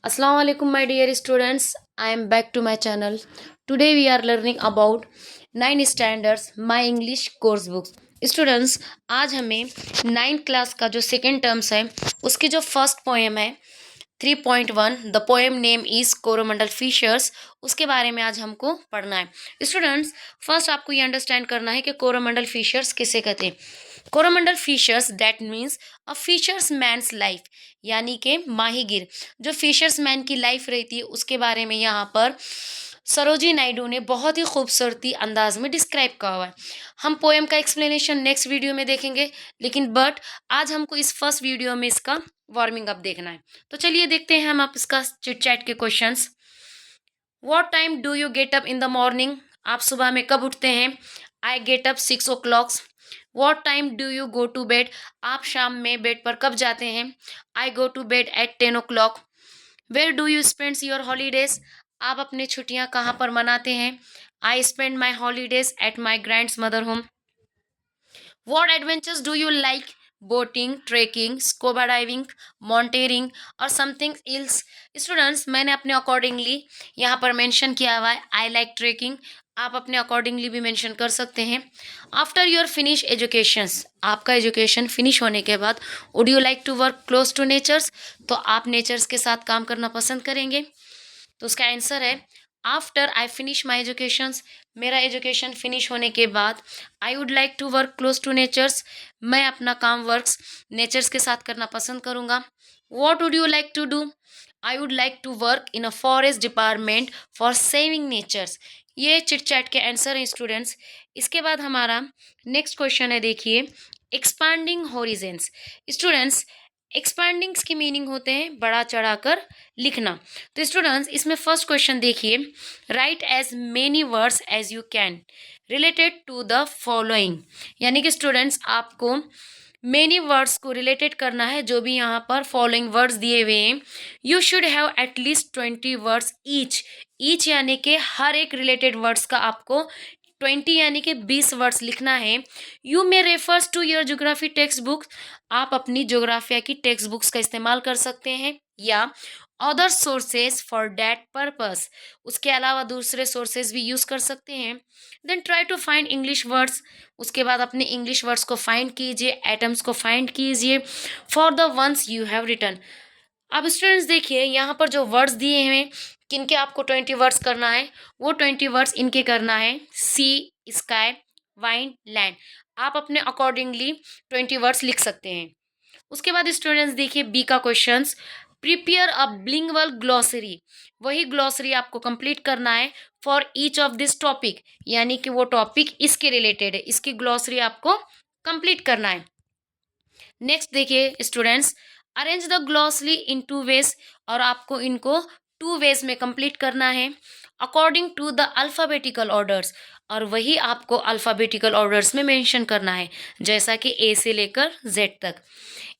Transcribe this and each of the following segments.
Assalamu alaikum my dear students. I am back to my channel. Today we are learning about 9 standards my English course books. Students, आज हमें 9 class का जो second terms है उसकी जो first poem है 3.1 the poem name is Coromandel fishers, उसके बारे में आज हमको पढ़ना है। स्टूडेंट्स, फर्स्ट आपको ये अंडरस्टैंड करना है कि कोरोमंडल फिशर्स किसे कहते हैं। Coromandel fishers that means a fishers mans life, यानी कि माहीगीर जो फिशर्स मैन की लाइफ रहती है उसके बारे में यहाँ पर सरोजी नायडू ने बहुत ही खूबसूरती अंदाज में डिस्क्राइब किया हुआ है। हम पोएम का एक्सप्लेनेशन नेक्स्ट वीडियो में देखेंगे, लेकिन बट आज हमको इस फर्स्ट वीडियो में इसका वार्मिंग अप देखना है। तो चलिए देखते हैं हम आप इसका चिट चैट के questions. What time do you get up in the morning, आप सुबह में कब उठते हैं। I get up 6 o'clock। What time do you go to bed, आप शाम में बेड पर कब जाते हैं। I go to bed at 10 o'clock। Where do you spends your holidays, आप अपने छुट्टियां कहाँ पर मनाते हैं। I spend my holidays at my grand mother home. What adventures do you like? Boating, trekking, scuba diving, mountaineering और something else. Students, मैंने अपने अकॉर्डिंगली यहाँ पर मेंशन किया हुआ है आई लाइक ट्रेकिंग, आप अपने अकॉर्डिंगली भी मेंशन कर सकते हैं। आफ्टर योर फिनिश एजुकेशंस, आपका एजुकेशन फिनिश होने के बाद would you like to work close to natures, तो आप नेचर्स के साथ काम करना पसंद करेंगे। तो उसका आंसर है after I finish my educations, मेरा एजुकेशन फिनिश होने के बाद I would like to work close to natures, मैं अपना काम वर्क्स नेचर्स के साथ करना पसंद करूँगा। What would you like to do, I would like to work in a forest department for saving natures. ये चिट चैट के आंसर हैं स्टूडेंट्स। इसके बाद हमारा नेक्स्ट क्वेश्चन है, देखिए एक्सपांडिंग होरिजेंस। स्टूडेंट्स, एक्सपांडिंग्स की मीनिंग होते हैं बढ़ा चढ़ाकर लिखना। तो स्टूडेंट्स, इसमें फर्स्ट क्वेश्चन देखिए, write as many words as you can related to the following, यानी कि स्टूडेंट्स आपको मेनी वर्ड्स को रिलेटेड करना है जो भी यहाँ पर फॉलोइंग वर्ड्स दिए हुए हैं। You should have at least 20 words each. Each यानी कि हर एक रिलेटेड वर्ड्स का आपको 20 यानी कि 20 वर्ड्स लिखना है। You may refers to your geography text books, आप अपनी ज्योग्राफिया की टेक्स्ट बुक्स का इस्तेमाल कर सकते हैं, या other sources for that purpose, उसके अलावा दूसरे सोर्सेज भी यूज़ कर सकते हैं। Then try to find English words, उसके बाद अपने इंग्लिश वर्ड्स को फाइंड कीजिए, एटम्स को फाइंड कीजिए for the ones you have written. अब स्टूडेंट्स देखिए यहाँ पर जो वर्ड्स दिए हैं किनके आपको 20 वर्ड्स करना है, वो 20 वर्ड्स इनके करना है, सी, स्काई, वाइन, लैंड। आप अपने अकॉर्डिंगली 20 वर्ड्स लिख सकते हैं। उसके बाद स्टूडेंट्स देखिए बी का क्वेश्चंस, प्रिपेयर अ बिलिंगुअल ग्लॉसरी, वही ग्लॉसरी आपको कंप्लीट करना है for each of this topic, यानी कि वो टॉपिक इसके रिलेटेड है, इसकी ग्लॉसरी आपको कंप्लीट करना है। नेक्स्ट देखिए students, arrange the glossary in 2 ways, और आपको इनको 2 वेज में कंप्लीट करना है according to the alphabetical orders, और वही आपको अल्फ़ाबेटिकल ऑर्डर्स में मेंशन करना है, जैसा कि ए से लेकर जेड तक।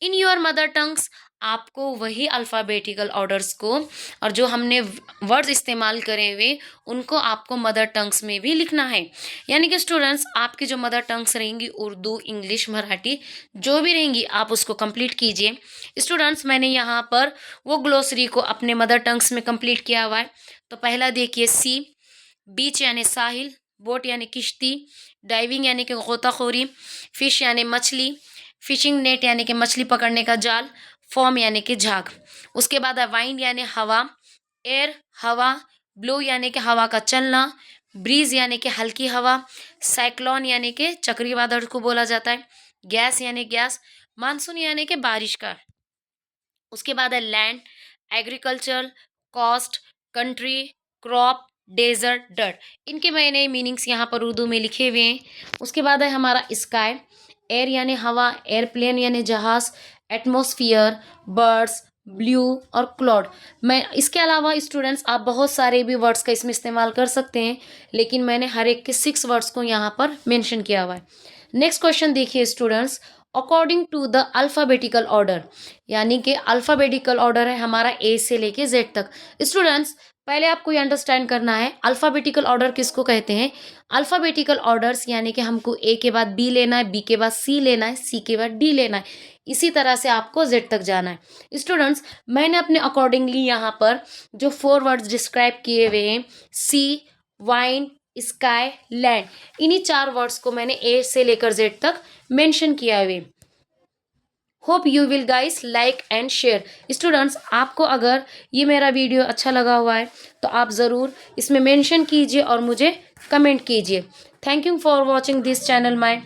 इन योर मदर टंग्स, आपको वही अल्फ़ाबेटिकल ऑर्डर्स को और जो हमने वर्ड्स इस्तेमाल करे हुए उनको आपको मदर टंग्स में भी लिखना है। यानी कि स्टूडेंट्स आपकी जो मदर टंग्स रहेंगी उर्दू, इंग्लिश, मराठी जो भी रहेंगी आप उसको कंप्लीट कीजिए। स्टूडेंट्स, मैंने यहाँ पर वो ग्लोसरी को अपने मदर टंग्स में कंप्लीट किया हुआ है। तो पहला देखिए सी, बीच यानी साहिल, बोट यानी किश्ती, डाइविंग यानी कि गोताखोरी, फिश यानी मछली, फिशिंग नेट यानी कि मछली पकड़ने का जाल, फॉर्म यानी कि झाग। उसके बाद है वाइंड यानी हवा, एयर हवा, ब्लो यानी कि हवा का चलना, ब्रीज यानी कि हल्की हवा, साइक्लोन यानी कि चक्रवादल को बोला जाता है, गैस यानी गैस, मानसून यानी कि बारिश का। उसके बाद है land, agriculture, coast, country, crop, desert, dirt. इनके मैंने मीनिंग्स यहाँ पर उर्दू में लिखे हुए हैं। उसके बाद है हमारा स्काई, एयर यानी हवा, एयरप्लेन यानी जहाज, एटमॉस्फियर, बर्ड्स, ब्लू और क्लाउड। मैं इसके अलावा स्टूडेंट्स आप बहुत सारे भी वर्ड्स का इसमें इस्तेमाल कर सकते हैं, लेकिन मैंने हर एक के 6 वर्ड्स को यहाँ पर मेंशन किया हुआ है। नेक्स्ट क्वेश्चन देखिए students, according to the alphabetical order, यानी कि अल्फ़ाबेटिकल ऑर्डर है हमारा ए से लेके जेड तक। स्टूडेंट्स, पहले आपको ये अंडरस्टैंड करना है अल्फ़ाबेटिकल ऑर्डर किसको कहते हैं। अल्फ़ाबेटिकल ऑर्डर्स यानी कि हमको ए के बाद बी लेना है, बी के बाद सी लेना है, सी के बाद डी लेना है, इसी तरह से आपको जेड तक जाना है। स्टूडेंट्स, मैंने अपने अकॉर्डिंगली यहाँ पर जो 4 वर्ड्स डिस्क्राइब किए हुए हैं, सी, वाइन, स्काई, लैंड, इन्हीं 4 वर्ड्स को मैंने ए से लेकर जेड तक मेंशन किया हुए। Hope you will guys like and share. Students, आपको अगर ये मेरा वीडियो अच्छा लगा हुआ है तो आप ज़रूर इसमें मेंशन कीजिए और मुझे कमेंट कीजिए। Thank you for watching this channel my